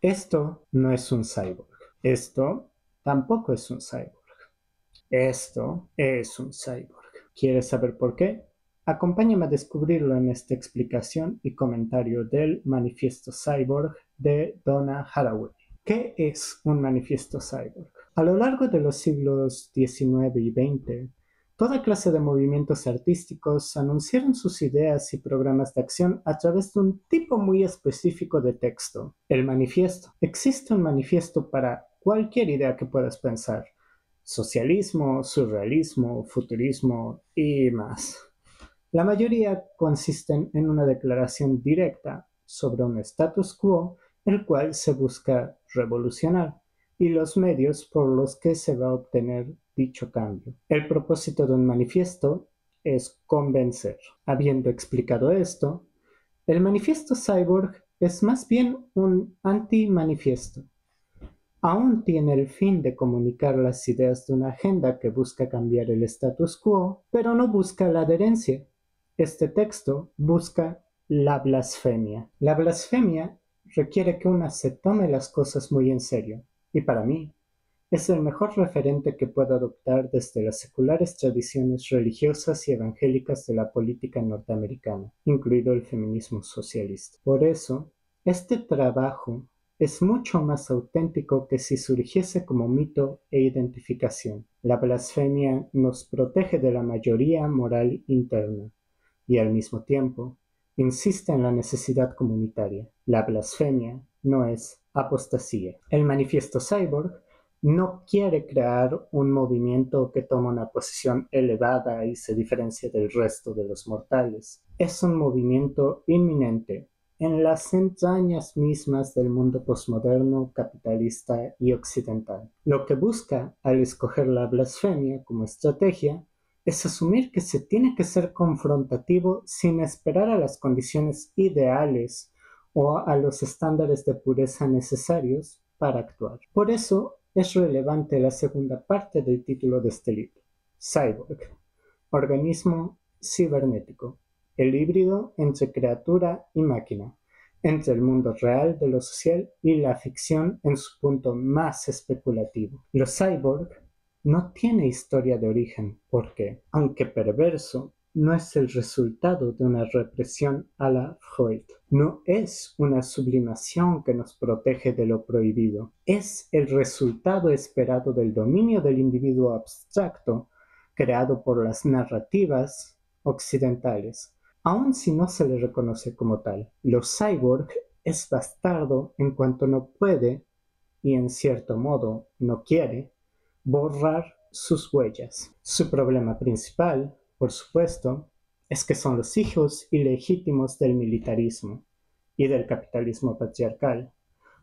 Esto no es un cyborg. Esto tampoco es un cyborg. Esto es un cyborg. ¿Quieres saber por qué? Acompáñame a descubrirlo en esta explicación y comentario del Manifiesto Cyborg de Donna Haraway. ¿Qué es un manifiesto cyborg? A lo largo de los siglos XIX y XX, toda clase de movimientos artísticos anunciaron sus ideas y programas de acción a través de un tipo muy específico de texto, el manifiesto. Existe un manifiesto para cualquier idea que puedas pensar: socialismo, surrealismo, futurismo y más. La mayoría consisten en una declaración directa sobre un status quo el cual se busca revolucionar y los medios por los que se va a obtener dicho cambio. El propósito de un manifiesto es convencer. Habiendo explicado esto, el manifiesto cyborg es más bien un anti-manifiesto. Aún tiene el fin de comunicar las ideas de una agenda que busca cambiar el status quo, pero no busca la adherencia. Este texto busca la blasfemia. La blasfemia requiere que una se tome las cosas muy en serio, y para mí es el mejor referente que puedo adoptar desde las seculares tradiciones religiosas y evangélicas de la política norteamericana, incluido el feminismo socialista. Por eso, este trabajo es mucho más auténtico que si surgiese como mito e identificación. La blasfemia nos protege de la mayoría moral interna y al mismo tiempo insiste en la necesidad comunitaria. La blasfemia no es apostasía. El manifiesto cyborg no quiere crear un movimiento que toma una posición elevada y se diferencia del resto de los mortales. Es un movimiento inminente en las entrañas mismas del mundo posmoderno, capitalista y occidental. Lo que busca al escoger la blasfemia como estrategia es asumir que se tiene que ser confrontativo sin esperar a las condiciones ideales o a los estándares de pureza necesarios para actuar. Por eso es relevante la segunda parte del título de este libro: Cyborg, organismo cibernético, el híbrido entre criatura y máquina, entre el mundo real de lo social y la ficción en su punto más especulativo. Los cyborg no tiene historia de origen, porque, aunque perverso, no es el resultado de una represión a la Freud. No es una sublimación que nos protege de lo prohibido. Es el resultado esperado del dominio del individuo abstracto creado por las narrativas occidentales, aun si no se le reconoce como tal. Lo cyborg es bastardo en cuanto no puede, y en cierto modo no quiere, borrar sus huellas. Su problema principal, por supuesto, es que son los hijos ilegítimos del militarismo y del capitalismo patriarcal,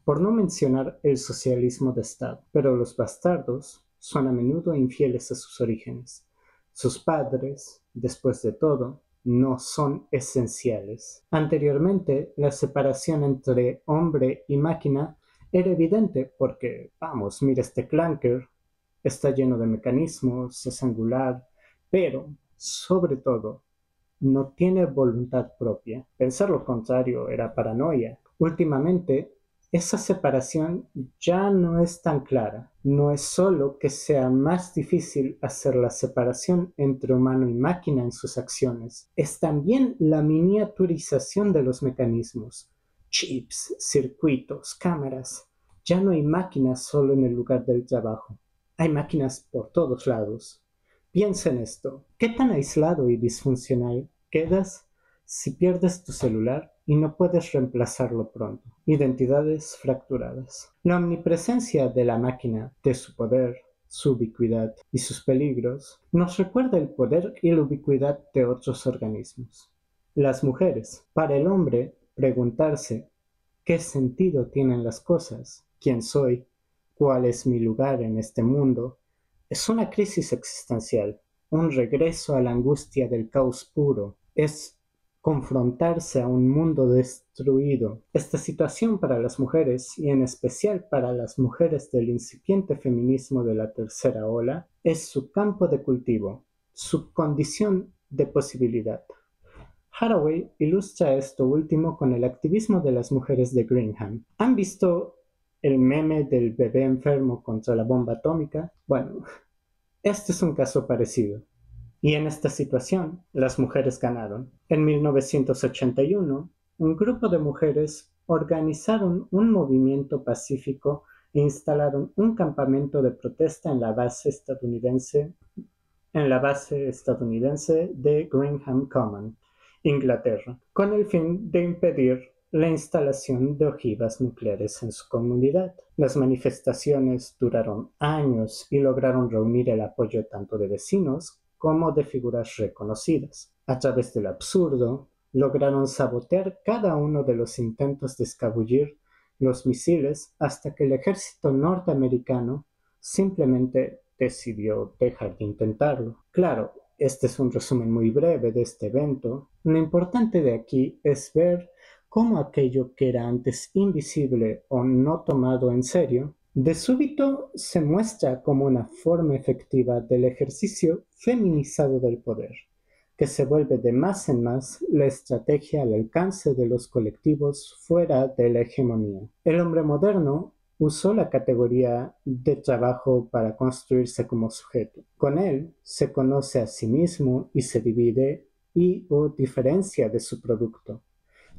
por no mencionar el socialismo de Estado. Pero los bastardos son a menudo infieles a sus orígenes. Sus padres, después de todo, no son esenciales. Anteriormente, la separación entre hombre y máquina era evidente porque, vamos, mira este clanker, está lleno de mecanismos, es angular, pero, sobre todo, no tiene voluntad propia. Pensar lo contrario era paranoia. Últimamente, esa separación ya no es tan clara. No es solo que sea más difícil hacer la separación entre humano y máquina en sus acciones, es también la miniaturización de los mecanismos. Chips, circuitos, cámaras. Ya no hay máquinas solo en el lugar del trabajo. Hay máquinas por todos lados. Piensa en esto: ¿qué tan aislado y disfuncional quedas si pierdes tu celular y no puedes reemplazarlo pronto? Identidades fracturadas. La omnipresencia de la máquina, de su poder, su ubicuidad y sus peligros, nos recuerda el poder y la ubicuidad de otros organismos. Las mujeres. Para el hombre, preguntarse ¿qué sentido tienen las cosas? ¿Quién soy? ¿Cuál es mi lugar en este mundo? Es una crisis existencial, un regreso a la angustia del caos puro. Es confrontarse a un mundo destruido. Esta situación para las mujeres, y en especial para las mujeres del incipiente feminismo de la tercera ola, es su campo de cultivo, su condición de posibilidad. Haraway ilustra esto último con el activismo de las mujeres de Greenham. ¿Han visto el meme del bebé enfermo contra la bomba atómica. Bueno, este es un caso parecido. Y en esta situación, las mujeres ganaron. En 1981, un grupo de mujeres organizaron un movimiento pacífico e instalaron un campamento de protesta en la base estadounidense de Greenham Common, Inglaterra, con el fin de impedir la instalación de ojivas nucleares en su comunidad. Las manifestaciones duraron años y lograron reunir el apoyo tanto de vecinos como de figuras reconocidas. A través del absurdo, lograron sabotear cada uno de los intentos de escabullir los misiles hasta que el ejército norteamericano simplemente decidió dejar de intentarlo. Claro, este es un resumen muy breve de este evento. Lo importante de aquí es ver cómo aquello que era antes invisible o no tomado en serio, de súbito se muestra como una forma efectiva del ejercicio feminizado del poder, que se vuelve de más en más la estrategia al alcance de los colectivos fuera de la hegemonía. El hombre moderno usó la categoría de trabajo para construirse como sujeto. Con él se conoce a sí mismo y se divide o diferencia de su producto.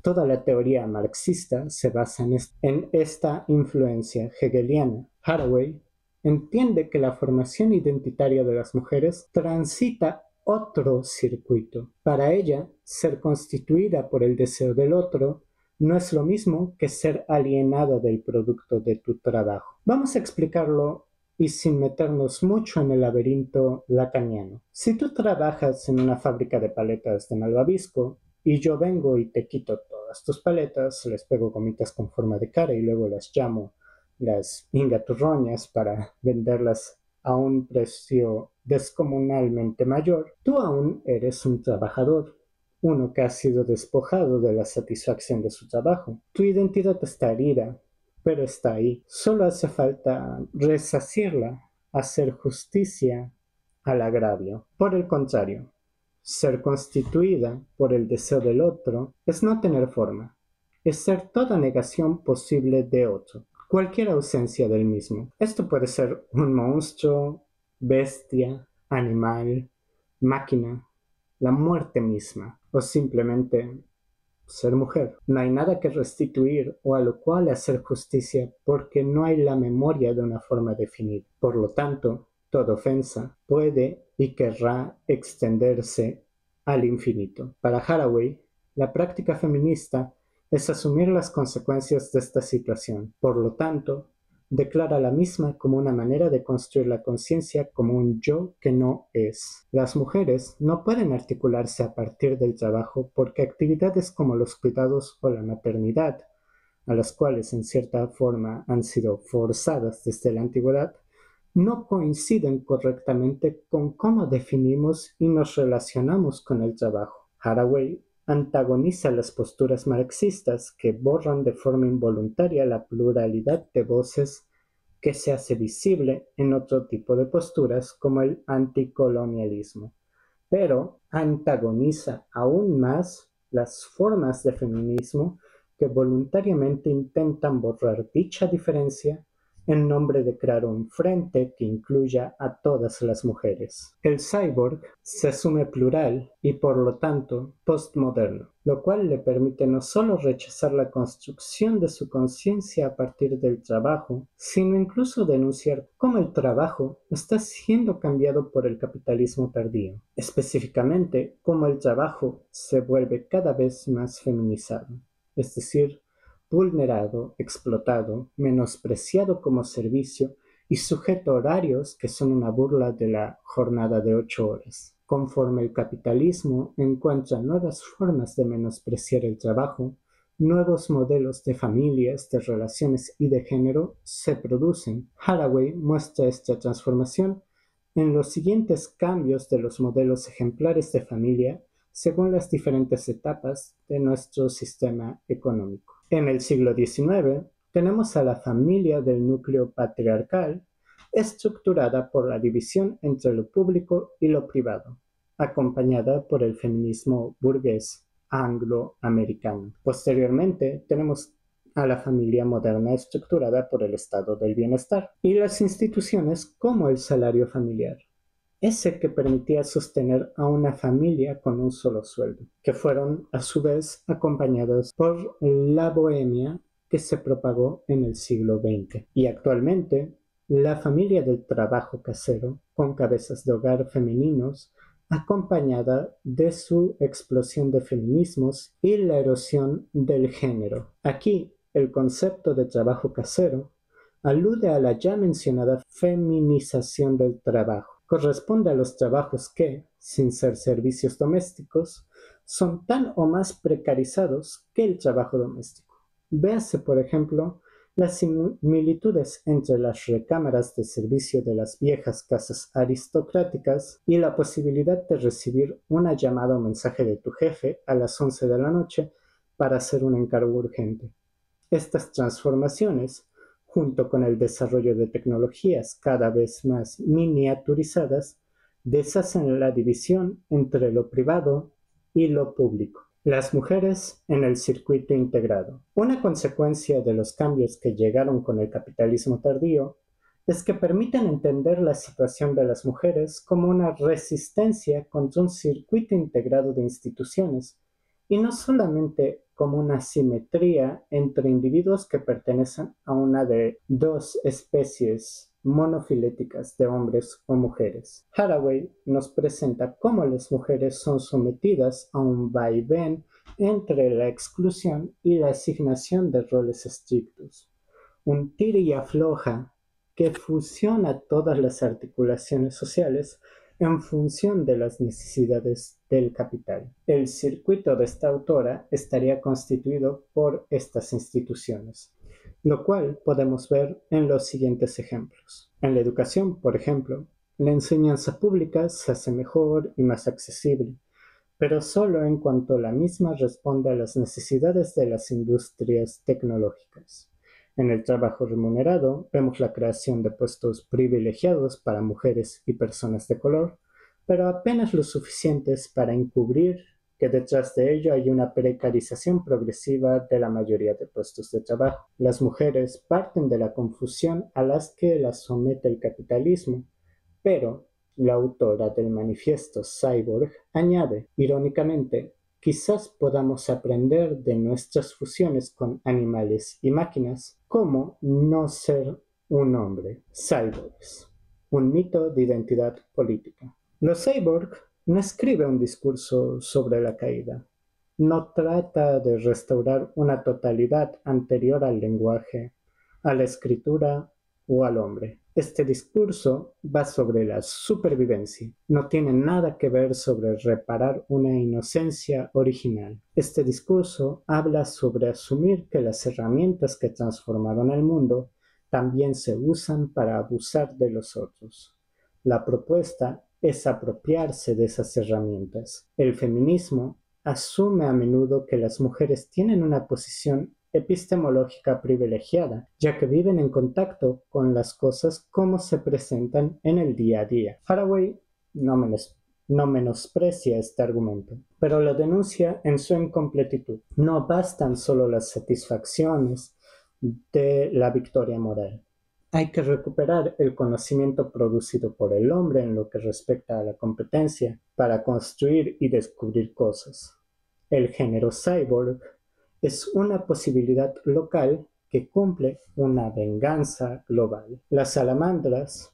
Toda la teoría marxista se basa en esta influencia hegeliana. Haraway entiende que la formación identitaria de las mujeres transita otro circuito. Para ella, ser constituida por el deseo del otro no es lo mismo que ser alienada del producto de tu trabajo. Vamos a explicarlo y sin meternos mucho en el laberinto lacaniano. Si tú trabajas en una fábrica de paletas de malvavisco y yo vengo y te quito todas tus paletas, les pego gomitas con forma de cara y luego las llamo las ingaturroñas para venderlas a un precio descomunalmente mayor, tú aún eres un trabajador, uno que ha sido despojado de la satisfacción de su trabajo. Tu identidad está herida, pero está ahí. Solo hace falta resarcirla, hacer justicia al agravio. Por el contrario, ser constituida por el deseo del otro es no tener forma, es ser toda negación posible de otro, cualquier ausencia del mismo. Esto puede ser un monstruo, bestia, animal, máquina, la muerte misma, o simplemente ser mujer. No hay nada que restituir o a lo cual hacer justicia porque no hay la memoria de una forma definida. Por lo tanto, toda ofensa puede y querrá extenderse al infinito. Para Haraway, la práctica feminista es asumir las consecuencias de esta situación. Por lo tanto, declara la misma como una manera de construir la conciencia como un yo que no es. Las mujeres no pueden articularse a partir del trabajo porque actividades como los cuidados o la maternidad, a las cuales en cierta forma han sido forzadas desde la antigüedad, no coinciden correctamente con cómo definimos y nos relacionamos con el trabajo. Haraway antagoniza las posturas marxistas que borran de forma involuntaria la pluralidad de voces que se hace visible en otro tipo de posturas como el anticolonialismo, pero antagoniza aún más las formas de feminismo que voluntariamente intentan borrar dicha diferencia en nombre de crear un frente que incluya a todas las mujeres. El cyborg se asume plural y por lo tanto postmoderno, lo cual le permite no solo rechazar la construcción de su conciencia a partir del trabajo, sino incluso denunciar cómo el trabajo está siendo cambiado por el capitalismo tardío, específicamente cómo el trabajo se vuelve cada vez más feminizado, es decir, vulnerado, explotado, menospreciado como servicio y sujeto a horarios que son una burla de la jornada de 8 horas. Conforme el capitalismo encuentra nuevas formas de menospreciar el trabajo, nuevos modelos de familias, de relaciones y de género se producen. Haraway muestra esta transformación en los siguientes cambios de los modelos ejemplares de familia según las diferentes etapas de nuestro sistema económico. En el siglo XIX tenemos a la familia del núcleo patriarcal estructurada por la división entre lo público y lo privado, acompañada por el feminismo burgués angloamericano. Posteriormente tenemos a la familia moderna estructurada por el estado del bienestar y las instituciones como el salario familiar, ese que permitía sostener a una familia con un solo sueldo, que fueron a su vez acompañados por la bohemia que se propagó en el siglo XX. Y actualmente, la familia del trabajo casero, con cabezas de hogar femeninos, acompañada de su explosión de feminismos y la erosión del género. Aquí, el concepto de trabajo casero alude a la ya mencionada feminización del trabajo. Corresponde a los trabajos que, sin ser servicios domésticos, son tan o más precarizados que el trabajo doméstico. Véase, por ejemplo, las similitudes entre las recámaras de servicio de las viejas casas aristocráticas y la posibilidad de recibir una llamada o mensaje de tu jefe a las 11 de la noche para hacer un encargo urgente. Estas transformaciones, junto con el desarrollo de tecnologías cada vez más miniaturizadas, deshacen la división entre lo privado y lo público. Las mujeres en el circuito integrado. Una consecuencia de los cambios que llegaron con el capitalismo tardío es que permiten entender la situación de las mujeres como una resistencia contra un circuito integrado de instituciones y no solamente como una simetría entre individuos que pertenecen a una de dos especies monofiléticas de hombres o mujeres. Haraway nos presenta cómo las mujeres son sometidas a un vaivén entre la exclusión y la asignación de roles estrictos, un tira y afloja que fusiona todas las articulaciones sociales en función de las necesidades del capital. El circuito de esta autora estaría constituido por estas instituciones, lo cual podemos ver en los siguientes ejemplos. En la educación, por ejemplo, la enseñanza pública se hace mejor y más accesible, pero solo en cuanto la misma responde a las necesidades de las industrias tecnológicas. En el trabajo remunerado vemos la creación de puestos privilegiados para mujeres y personas de color, pero apenas lo suficientes para encubrir que detrás de ello hay una precarización progresiva de la mayoría de puestos de trabajo. Las mujeres parten de la confusión a las que las somete el capitalismo, pero la autora del manifiesto Cyborg añade, irónicamente, quizás podamos aprender de nuestras fusiones con animales y máquinas cómo no ser un hombre. Cyborgs, un mito de identidad política. Los cyborg no escribe un discurso sobre la caída. No trata de restaurar una totalidad anterior al lenguaje, a la escritura o al hombre. Este discurso va sobre la supervivencia. No tiene nada que ver sobre reparar una inocencia original. Este discurso habla sobre asumir que las herramientas que transformaron el mundo también se usan para abusar de los otros. La propuesta es apropiarse de esas herramientas. El feminismo asume a menudo que las mujeres tienen una posición epistemológica privilegiada, ya que viven en contacto con las cosas como se presentan en el día a día. Haraway no menosprecia este argumento, pero lo denuncia en su incompletitud. No bastan solo las satisfacciones de la victoria moral. Hay que recuperar el conocimiento producido por el hombre en lo que respecta a la competencia para construir y descubrir cosas. El género cyborg es una posibilidad local que cumple una venganza global. Las salamandras,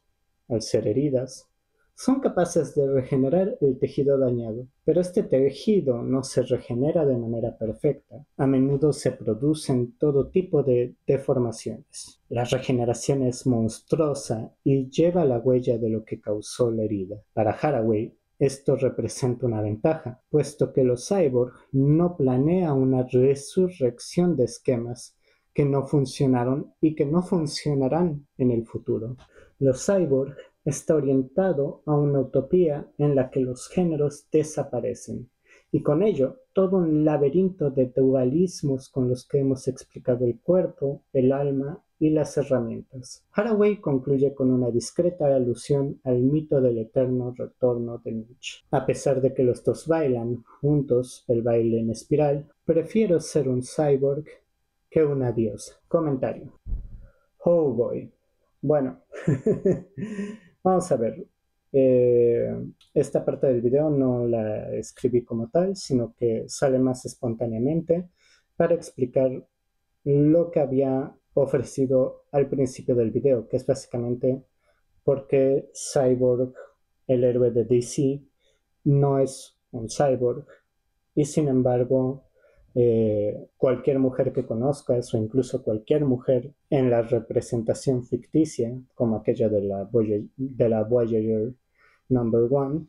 al ser heridas, son capaces de regenerar el tejido dañado, pero este tejido no se regenera de manera perfecta. A menudo se producen todo tipo de deformaciones. La regeneración es monstruosa y lleva la huella de lo que causó la herida. Para Haraway, esto representa una ventaja, puesto que los cyborg no planea una resurrección de esquemas que no funcionaron y que no funcionarán en el futuro. Los cyborg está orientado a una utopía en la que los géneros desaparecen, y con ello todo un laberinto de dualismos con los que hemos explicado el cuerpo, el alma y las herramientas. Haraway concluye con una discreta alusión al mito del eterno retorno de Nietzsche. A pesar de que los dos bailan juntos el baile en espiral, prefiero ser un cyborg que una diosa. Comentario. Oh boy. Bueno, vamos a ver. Esta parte del video no la escribí como tal, sino que sale más espontáneamente para explicar lo que había ofrecido al principio del video, que es básicamente por qué Cyborg, el héroe de DC, no es un cyborg y sin embargo cualquier mujer que conozcas o incluso cualquier mujer en la representación ficticia como aquella de la Voyager Number One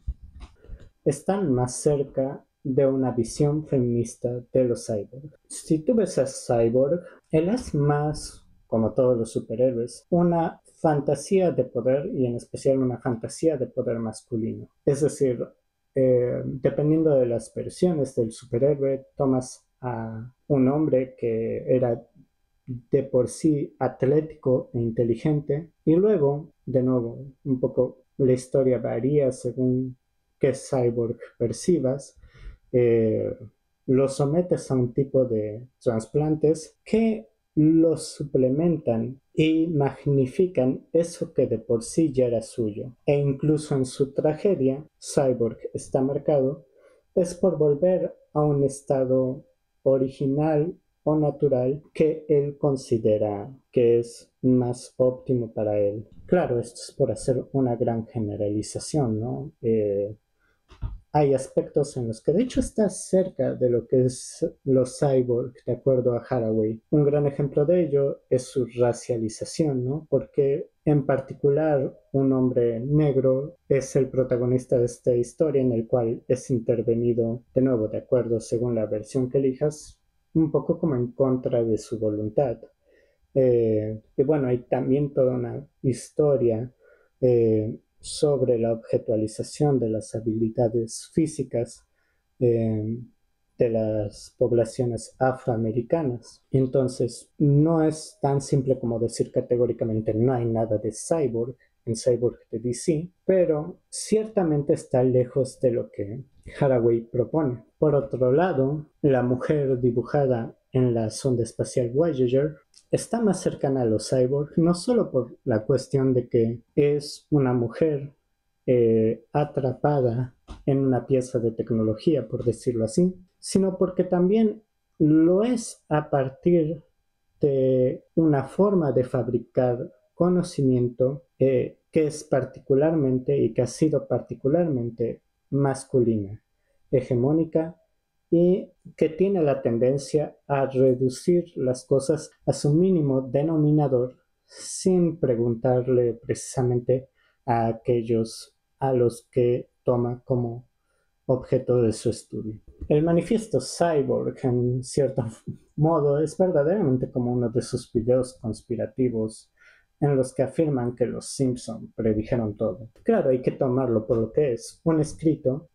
están más cerca de una visión feminista de los cyborgs. Si tú ves a Cyborg, él es más, como todos los superhéroes, una fantasía de poder y en especial una fantasía de poder masculino. Es decir, dependiendo de las versiones del superhéroe, tomas a un hombre que era de por sí atlético e inteligente y luego, de nuevo, un poco la historia varía según qué cyborg percibas, eh, lo sometes a un tipo de trasplantes que lo suplementan y magnifican eso que de por sí ya era suyo. E incluso en su tragedia, Cyborg está marcado, es por volver a un estado original o natural que él considera que es más óptimo para él. Claro, esto es por hacer una gran generalización, ¿no? Hay aspectos en los que de hecho está cerca de lo que es los cyborg, de acuerdo a Haraway. Un gran ejemplo de ello es su racialización, ¿no? Porque en particular un hombre negro es el protagonista de esta historia en el cual es intervenido, de nuevo, de acuerdo según la versión que elijas, un poco como en contra de su voluntad. Y bueno, hay también toda una historia sobre la objetualización de las habilidades físicas eh, de las poblaciones afroamericanas. Entonces, no es tan simple como decir categóricamente no hay nada de cyborg en Cyborg de DC, pero ciertamente está lejos de lo que Haraway propone. Por otro lado, la mujer dibujada en la sonda espacial Voyager está más cercana a los cyborg, no solo por la cuestión de que es una mujer atrapada en una pieza de tecnología, por decirlo así, sino porque también lo es a partir de una forma de fabricar conocimiento que es particularmente y que ha sido particularmente masculina, hegemónica y que tiene la tendencia a reducir las cosas a su mínimo denominador sin preguntarle precisamente a aquellos a los que toma como objeto de su estudio. El manifiesto Cyborg, en cierto modo, es verdaderamente como uno de sus videos conspirativos en los que afirman que los Simpson predijeron todo. Claro, hay que tomarlo por lo que es, un escrito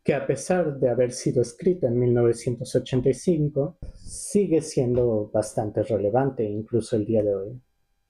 que a pesar de haber sido escrito en 1985, sigue siendo bastante relevante incluso el día de hoy.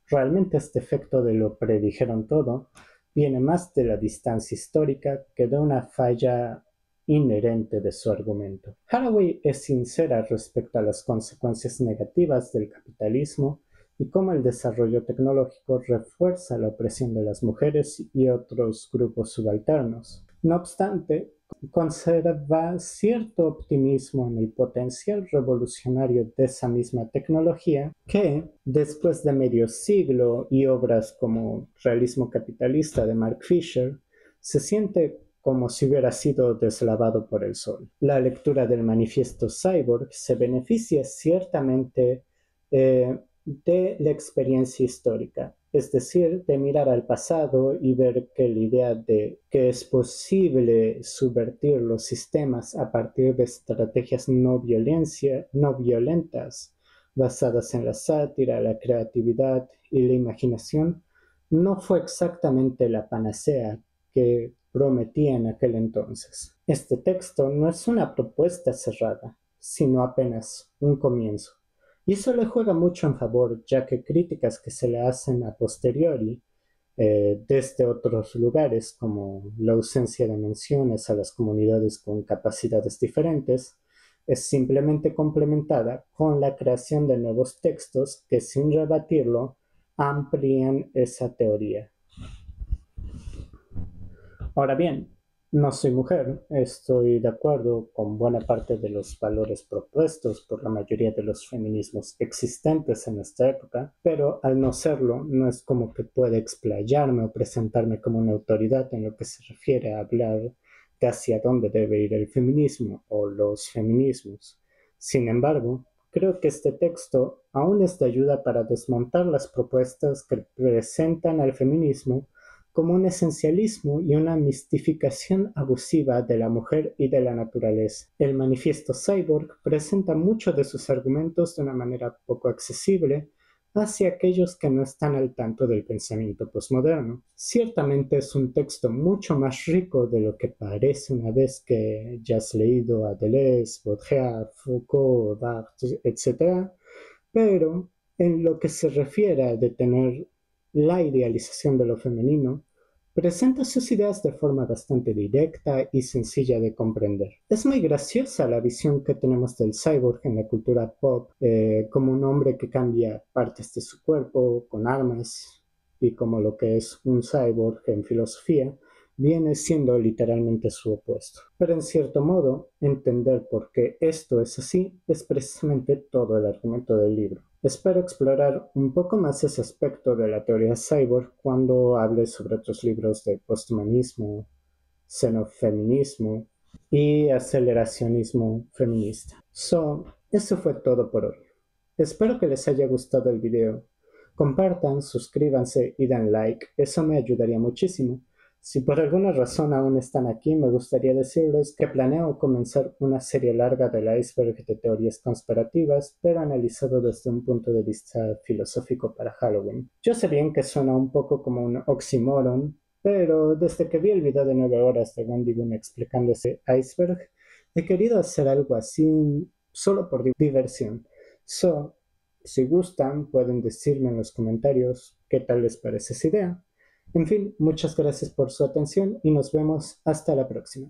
Realmente este efecto de lo predijeron todo viene más de la distancia histórica que de una falla inherente de su argumento. Haraway es sincera respecto a las consecuencias negativas del capitalismo y cómo el desarrollo tecnológico refuerza la opresión de las mujeres y otros grupos subalternos. No obstante, conserva cierto optimismo en el potencial revolucionario de esa misma tecnología que, después de medio siglo y obras como Realismo Capitalista de Mark Fisher, se siente como si hubiera sido deslavado por el sol. La lectura del manifiesto Cyborg se beneficia ciertamente de la experiencia histórica, es decir, de mirar al pasado y ver que la idea de que es posible subvertir los sistemas a partir de estrategias no violentas, basadas en la sátira, la creatividad y la imaginación, no fue exactamente la panacea que prometía en aquel entonces. Este texto no es una propuesta cerrada, sino apenas un comienzo. Y eso le juega mucho en favor, ya que críticas que se le hacen a posteriori desde otros lugares, como la ausencia de menciones a las comunidades con capacidades diferentes, es simplemente complementada con la creación de nuevos textos que, sin rebatirlo, amplían esa teoría. Ahora bien, no soy mujer, estoy de acuerdo con buena parte de los valores propuestos por la mayoría de los feminismos existentes en esta época, pero al no serlo, no es como que pueda explayarme o presentarme como una autoridad en lo que se refiere a hablar de hacia dónde debe ir el feminismo o los feminismos. Sin embargo, creo que este texto aún es de ayuda para desmontar las propuestas que presentan al feminismo como un esencialismo y una mistificación abusiva de la mujer y de la naturaleza. El manifiesto Cyborg presenta muchos de sus argumentos de una manera poco accesible hacia aquellos que no están al tanto del pensamiento postmoderno. Ciertamente es un texto mucho más rico de lo que parece una vez que ya has leído a Deleuze, Baudrillard, Foucault, Barthes, etc., pero en lo que se refiere a detener la idealización de lo femenino, presenta sus ideas de forma bastante directa y sencilla de comprender. Es muy graciosa la visión que tenemos del cyborg en la cultura pop, como un hombre que cambia partes de su cuerpo con armas, y como lo que es un cyborg en filosofía, viene siendo literalmente su opuesto. Pero en cierto modo, entender por qué esto es así es precisamente todo el argumento del libro. Espero explorar un poco más ese aspecto de la teoría cyborg cuando hable sobre otros libros de posthumanismo, xenofeminismo y aceleracionismo feminista. Eso fue todo por hoy. Espero que les haya gustado el video. Compartan, suscríbanse y dan like, eso me ayudaría muchísimo. Si por alguna razón aún están aquí, me gustaría decirles que planeo comenzar una serie larga del iceberg de teorías conspirativas, pero analizado desde un punto de vista filosófico para Halloween. Yo sé bien que suena un poco como un oxímoron, pero desde que vi el video de 9 horas de Wendy Boone explicando ese iceberg, he querido hacer algo así solo por diversión. Si gustan, pueden decirme en los comentarios qué tal les parece esa idea. En fin, muchas gracias por su atención y nos vemos hasta la próxima.